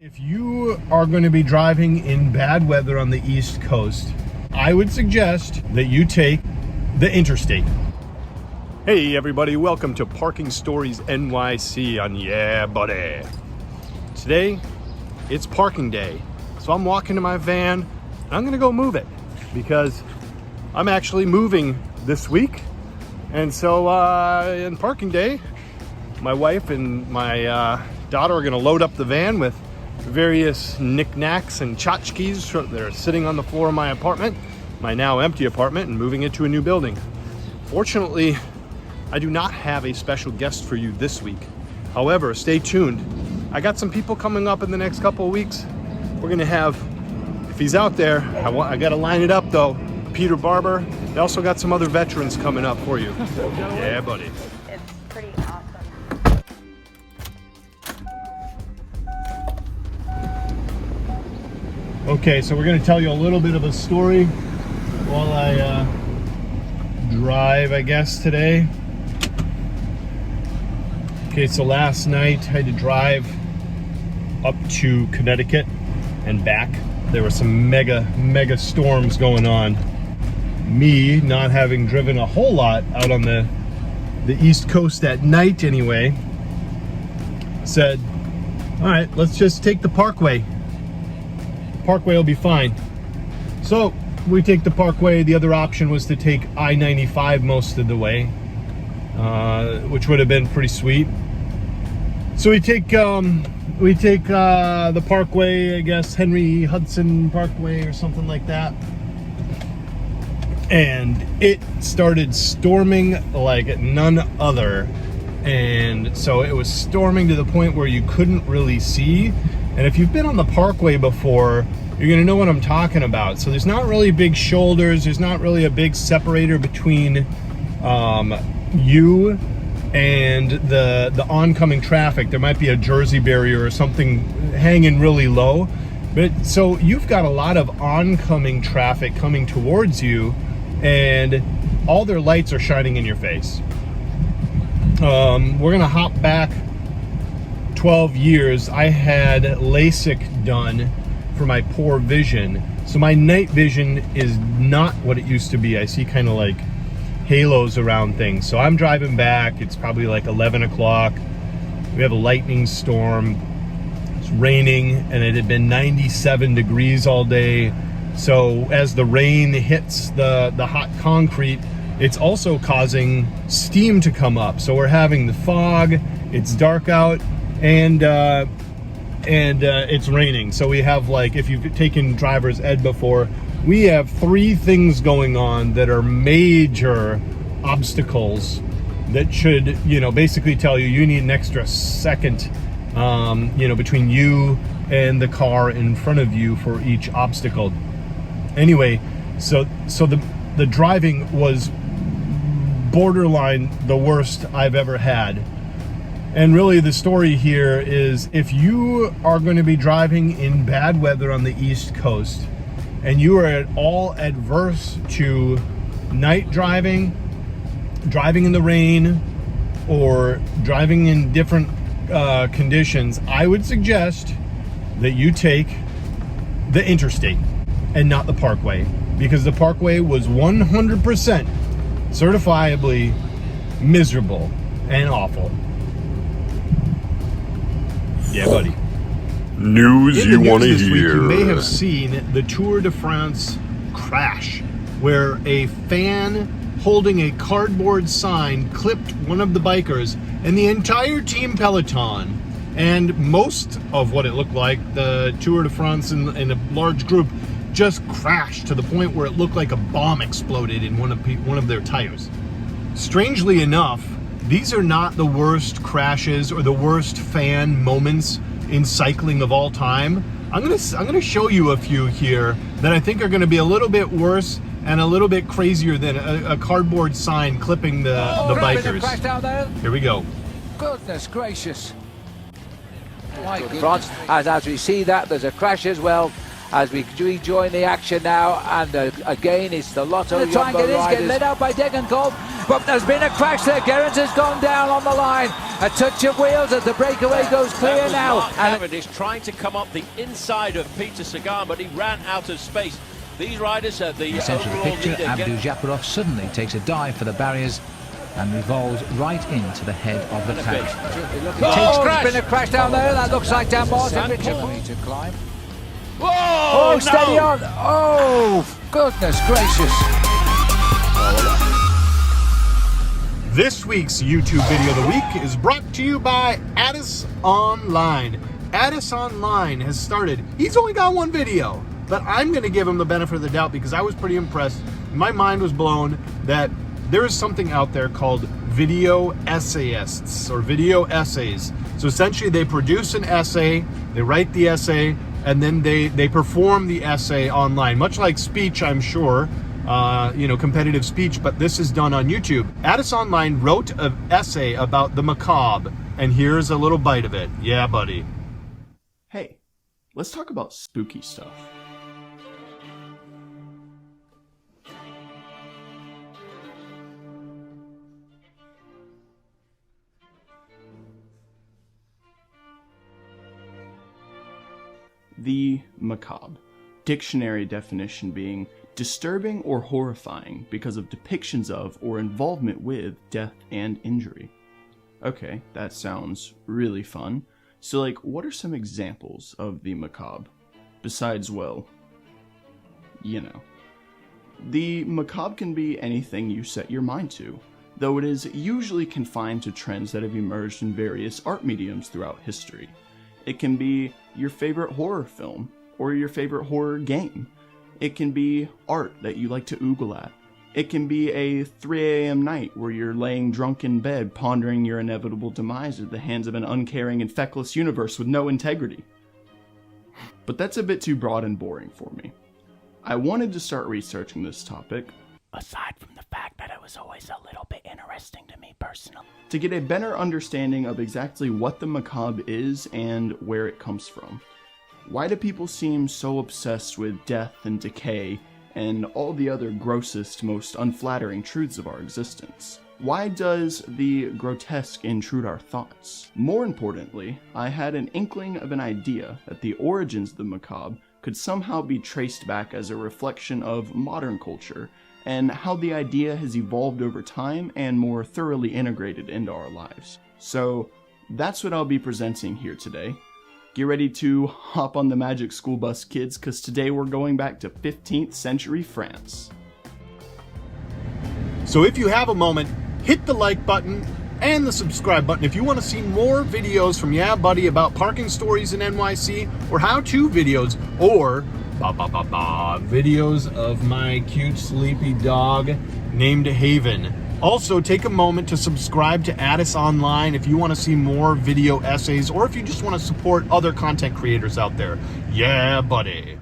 If you are going to be driving in bad weather on the East Coast, I would suggest that you take the interstate. Hey everybody, welcome to Parking Stories NYC on Yeah Buddy. Today, it's parking day. So I'm walking to my van and I'm gonna go move it because I'm actually moving this week. And so in parking day, my wife and my daughter are gonna load up the van with various knickknacks and tchotchkes that are sitting on the floor of my apartment, my now empty apartment, and moving it to a new building. Fortunately, I do not have a special guest for you this week. However, stay tuned. I got some people coming up in the next couple of weeks. We're gonna have, if he's out there, I gotta line it up though, Peter Barber. They also got some other veterans coming up for you. Yeah, buddy. It's pretty awesome. Okay, so we're going to tell you a little bit of a story while I drive, I guess, today. Okay, so last night I had to drive up to Connecticut and back. There were some mega storms going on. Me, not having driven a whole lot out on the East Coast at night anyway, said, all right, let's just take the Parkway. Parkway will be fine. So we take the Parkway. The other option was to take I-95 most of the way, which would have been pretty sweet. So we take the Parkway, I guess Henry Hudson Parkway or something like that. And it started storming like none other. And so it was storming to the point where you couldn't really see. And if you've been on the Parkway before, you're gonna know what I'm talking about. So there's not really big shoulders, there's not really a big separator between you and the oncoming traffic. There might be a Jersey barrier or something hanging really low. But so you've got a lot of oncoming traffic coming towards you, and all their lights are shining in your face. We're gonna hop back 12 years. I had LASIK done for my poor vision. So my night vision is not what it used to be. I see kind of like halos around things. So I'm driving back. It's probably like 11 o'clock. We have a lightning storm. It's raining and it had been 97 degrees all day. So as the rain hits the hot concrete, it's also causing steam to come up. So we're having the fog, it's dark out, and it's raining. So we have, like, if you've taken driver's ed before, we have 3 things going on that are major obstacles that should, basically tell you need an extra second, between you and the car in front of you for each obstacle. Anyway, so the driving was borderline the worst I've ever had. And really the story here is, if you are going to be driving in bad weather on the East Coast and you are at all adverse to night driving in the rain, or driving in different conditions, I would suggest that you take the interstate and not the Parkway, because the Parkway was 100% certifiably miserable and awful. Yeah, buddy. News you want to this week, hear. you may have seen the Tour de France crash, where a fan holding a cardboard sign clipped one of the bikers, and the entire team peloton and most of what it looked like, the Tour de France in a large group, just crashed to the point where it looked like a bomb exploded in one of their tires. Strangely enough, these are not the worst crashes or the worst fan moments in cycling of all time. I'm gonna show you a few here that I think are gonna be a little bit worse and a little bit crazier than a cardboard sign clipping the bikers. Crash down there. Here we go. Goodness gracious. France, as we see that, there's a crash as well. as we rejoin the action now. And again, it's the Lotto Jumbo riders. Getting led out by Degenkolb, but there's been a crash there. Gerrans has gone down on the line. A touch of wheels as the breakaway goes clear now. Mark Cavendish trying to come up the inside of Peter Sagan, but he ran out of space. These riders are the centre of the picture. Abdul-Jabbarov suddenly takes a dive for the barriers and revolves right into the head of the pack. There's been a crash down there. That looks like Dan Martin. To climb. Whoa! Steady on. Oh, goodness gracious. This week's YouTube video of the week is brought to you by AddisOnline. AddisOnline has started. He's only got one video, but I'm going to give him the benefit of the doubt because I was pretty impressed. My mind was blown that there is something out there called video essayists or video essays. So essentially they produce an essay, they write the essay, and then they perform the essay online. Much like speech, I'm sure, competitive speech, but this is done on YouTube. AddisOnline wrote an essay about the macabre, and here's a little bite of it. Yeah, buddy. Hey, let's talk about spooky stuff. The macabre. Dictionary definition being disturbing or horrifying because of depictions of or involvement with death and injury. Okay, that sounds really fun. So what are some examples of the macabre? Besides, well, The macabre can be anything you set your mind to, though it is usually confined to trends that have emerged in various art mediums throughout history. It can be your favorite horror film, or your favorite horror game. It can be art that you like to oogle at. It can be a 3 a.m. night where you're laying drunk in bed pondering your inevitable demise at the hands of an uncaring and feckless universe with no integrity. But that's a bit too broad and boring for me. I wanted to start researching this topic, aside from the fact that it was always a little bit interesting to me personally, to get a better understanding of exactly what the macabre is and where it comes from. Why do people seem so obsessed with death and decay and all the other grossest, most unflattering truths of our existence? Why does the grotesque intrude our thoughts? More importantly, I had an inkling of an idea that the origins of the macabre could somehow be traced back as a reflection of modern culture and how the idea has evolved over time and more thoroughly integrated into our lives. So that's what I'll be presenting here today. Get ready to hop on the magic school bus, kids, because today we're going back to 15th century France. So if you have a moment, hit the like button and the subscribe button if you want to see more videos from Yeah Buddy about parking stories in NYC, or how-to videos, or videos of my cute sleepy dog named Haven. Also, take a moment to subscribe to AddisOnline if you want to see more video essays, or if you just want to support other content creators out there. Yeah, buddy.